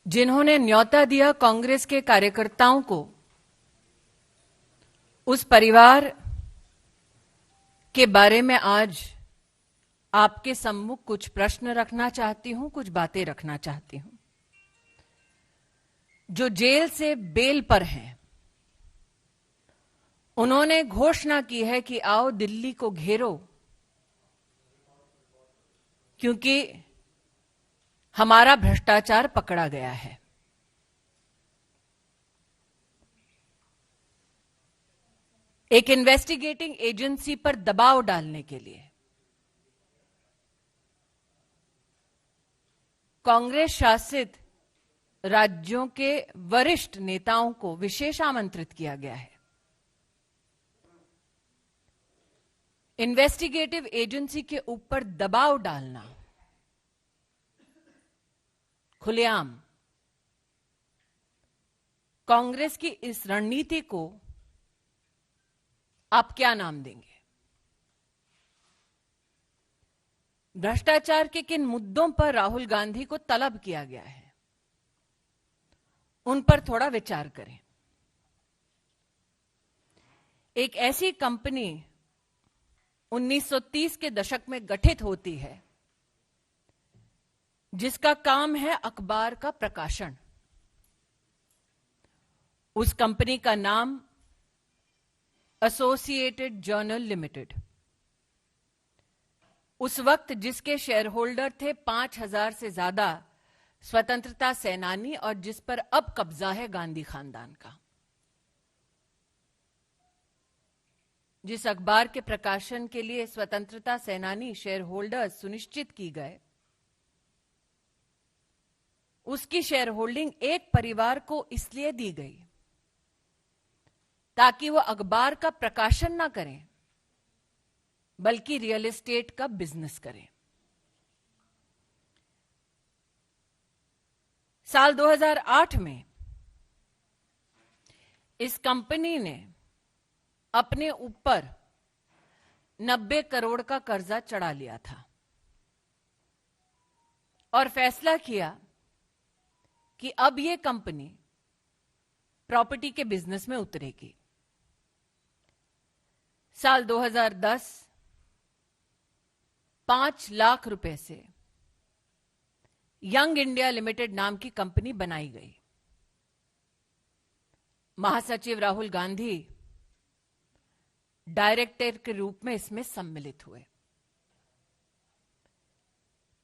जिन्होंने न्योता दिया कांग्रेस के कार्यकर्ताओं को, उस परिवार के बारे में आज आपके सम्मुख कुछ प्रश्न रखना चाहती हूं, कुछ बातें रखना चाहती हूं। जो जेल से बेल पर हैं, उन्होंने घोषणा की है कि आओ दिल्ली को घेरो, क्योंकि हमारा भ्रष्टाचार पकड़ा गया है। एक इन्वेस्टिगेटिंग एजेंसी पर दबाव डालने के लिए कांग्रेस शासित राज्यों के वरिष्ठ नेताओं को विशेष आमंत्रित किया गया है। इन्वेस्टिगेटिव एजेंसी के ऊपर दबाव डालना खुलेआम, कांग्रेस की इस रणनीति को आप क्या नाम देंगे? भ्रष्टाचार के किन मुद्दों पर राहुल गांधी को तलब किया गया है, उन पर थोड़ा विचार करें। एक ऐसी कंपनी 1930 के दशक में गठित होती है जिसका काम है अखबार का प्रकाशन। उस कंपनी का नाम एसोसिएटेड जर्नल लिमिटेड। उस वक्त जिसके शेयर होल्डर थे 5000 से ज्यादा स्वतंत्रता सेनानी, और जिस पर अब कब्जा है गांधी खानदान का। जिस अखबार के प्रकाशन के लिए स्वतंत्रता सेनानी शेयर होल्डर्स सुनिश्चित की गए, उसकी शेयर होल्डिंग एक परिवार को इसलिए दी गई ताकि वो अखबार का प्रकाशन ना करें, बल्कि रियल एस्टेट का बिजनेस करें। साल 2008 में इस कंपनी ने अपने ऊपर 90 करोड़ का कर्जा चढ़ा लिया था और फैसला किया कि अब यह कंपनी प्रॉपर्टी के बिजनेस में उतरेगी। साल 2010 5 लाख रुपए से यंग इंडिया लिमिटेड नाम की कंपनी बनाई गई। महासचिव राहुल गांधी डायरेक्टर के रूप में इसमें सम्मिलित हुए।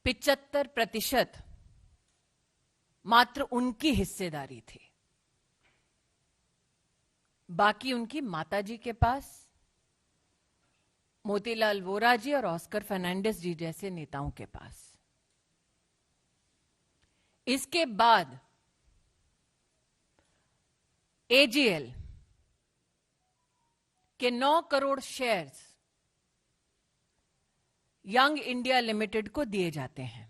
75% मात्र उनकी हिस्सेदारी थी, बाकी उनकी माताजी के पास, मोतीलाल वोरा जी और ऑस्कर फर्नांडिस जी जैसे नेताओं के पास। इसके बाद एजीएल के 9 crore shares young India limited को दिए जाते हैं।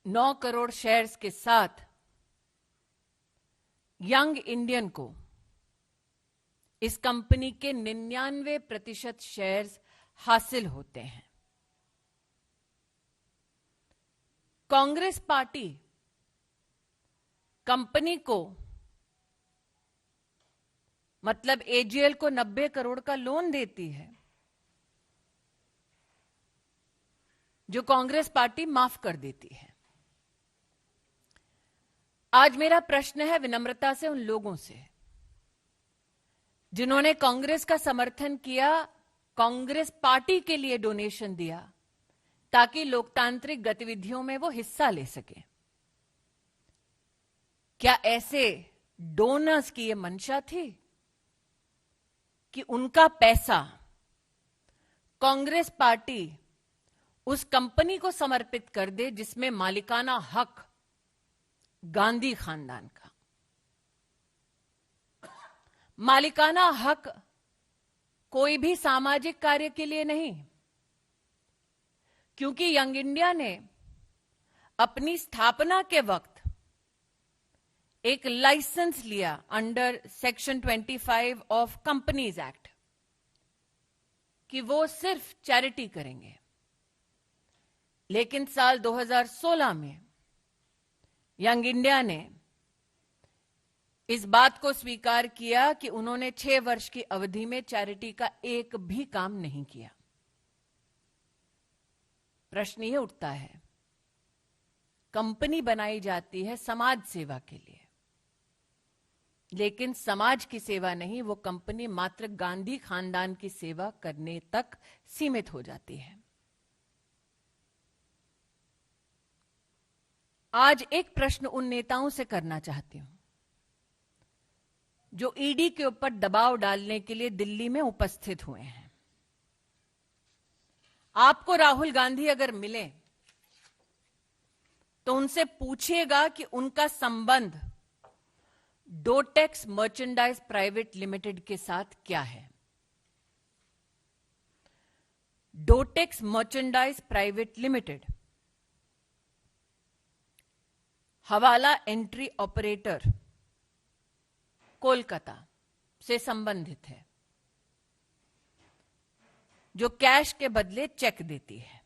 9 करोड़ शेयर्स के साथ यंग इंडियन को इस कंपनी के 99% शेयर्स हासिल होते हैं। कांग्रेस पार्टी कंपनी को, मतलब एजीएल को 90 करोड़ का लोन देती है, जो कांग्रेस पार्टी माफ कर देती है। आज मेरा प्रश्न है विनम्रता से उन लोगों से जिन्होंने कांग्रेस का समर्थन किया, कांग्रेस पार्टी के लिए डोनेशन दिया ताकि लोकतांत्रिक गतिविधियों में वो हिस्सा ले सके। क्या ऐसे डोनर्स की ये मंशा थी कि उनका पैसा कांग्रेस पार्टी उस कंपनी को समर्पित कर दे जिसमें मालिकाना हक गांधी खानदान का? मालिकाना हक कोई भी सामाजिक कार्य के लिए नहीं, क्योंकि यंग इंडिया ने अपनी स्थापना के वक्त एक लाइसेंस लिया under section 25 of companies act कि वो सिर्फ चैरिटी करेंगे। लेकिन साल 2016 में यंग इंडिया ने इस बात को स्वीकार किया कि उन्होंने 6 वर्ष की अवधि में चैरिटी का एक भी काम नहीं किया। प्रश्न यह उठता है, कंपनी बनाई जाती है समाज सेवा के लिए, लेकिन समाज की सेवा नहीं, वो कंपनी मात्र गांधी खानदान की सेवा करने तक सीमित हो जाती है। आज एक प्रश्न उन नेताओं से करना चाहती हूं जो ईडी के ऊपर दबाव डालने के लिए दिल्ली में उपस्थित हुए हैं। आपको राहुल गांधी अगर मिले तो उनसे पूछिएगा कि उनका संबंध डोटेक्स मर्चेंडाइज प्राइवेट लिमिटेड के साथ क्या है। डोटेक्स मर्चेंडाइज प्राइवेट लिमिटेड हवाला एंट्री ऑपरेटर कोलकाता से संबंधित है, जो कैश के बदले चेक देती है,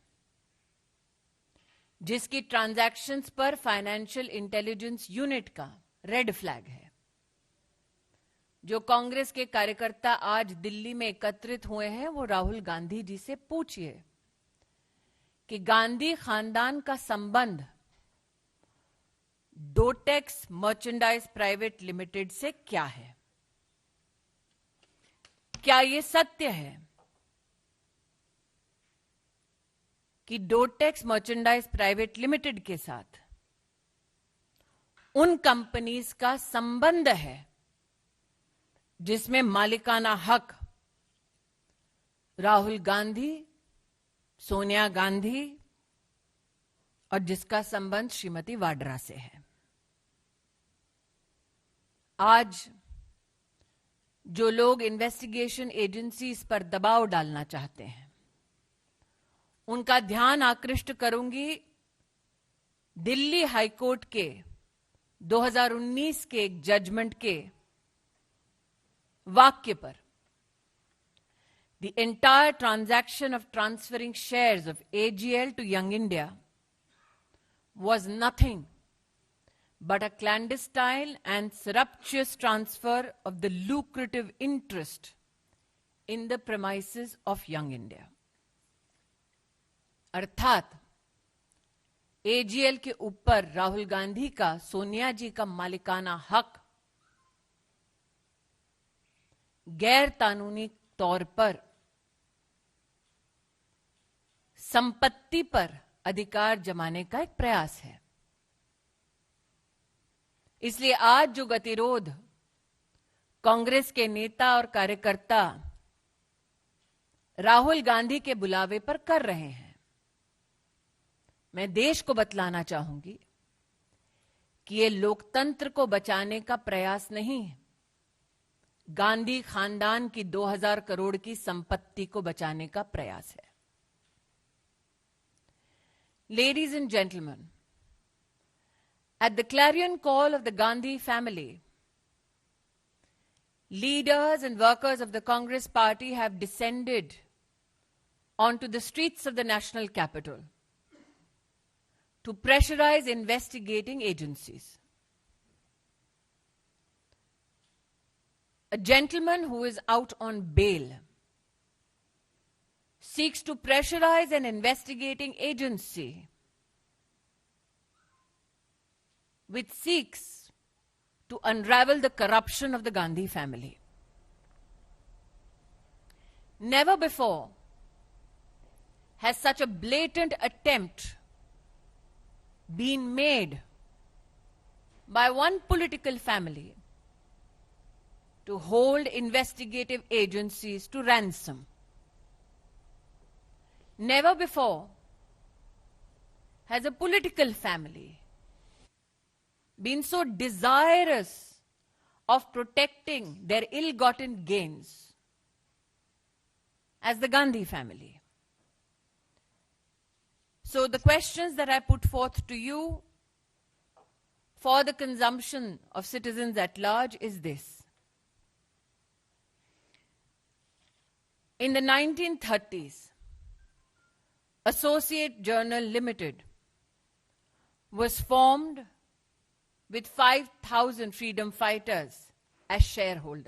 जिसकी ट्रांजैक्शंस पर फाइनेंशियल इंटेलिजेंस यूनिट का रेड फ्लैग है। जो कांग्रेस के कार्यकर्ता आज दिल्ली में एकत्रित हुए हैं, वो राहुल गांधी जी से पूछिए कि गांधी खानदान का संबंध डोटेक्स मर्चेंडाइज प्राइवेट लिमिटेड से क्या है। क्या यह सत्य है कि डोटेक्स मर्चेंडाइज प्राइवेट लिमिटेड के साथ उन कंपनीज का संबंध है जिसमें मालिकाना हक राहुल गांधी, सोनिया गांधी और जिसका संबंध श्रीमती वाड्रा से है। आज जो लोग इन्वेस्टिगेशन एजेंसीज पर दबाव डालना चाहते हैं, उनका ध्यान आकृष्ट करूंगी दिल्ली हाईकोर्ट के 2019 के एक जजमेंट के वाक्य पर। The entire transaction of transferring shares of AGL to Young India was nothing but a clandestine and surreptitious transfer of the lucrative interest in the premises of Young India. अर्थात AGL के ऊपर राहुल गांधी का, सोनिया जी का मालिकाना हक गैर कानूनी तौर पर संपत्ति पर अधिकार जमाने का एक प्रयास है। इसलिए आज जो गतिरोध कांग्रेस के नेता और कार्यकर्ता राहुल गांधी के बुलावे पर कर रहे हैं, मैं देश को बतलाना चाहूंगी कि ये लोकतंत्र को बचाने का प्रयास नहीं है, गांधी खानदान की 2000 करोड़ की संपत्ति को बचाने का प्रयास है। Ladies and gentlemen, at the clarion call of the Gandhi family, leaders and workers of the Congress party have descended onto the streets of the national capital to pressurize investigating agencies. A gentleman who is out on bail seeks to pressurize an investigating agency which seeks to unravel the corruption of the Gandhi family. Never before has such a blatant attempt been made by one political family to hold investigative agencies to ransom. Never before has a political family been so desirous of protecting their ill-gotten gains as the Gandhi family. So the questions that I put forth to you for the consumption of citizens at large is this. In the 1930s, Associate Journal Limited was formed with 5,000 freedom fighters as shareholders.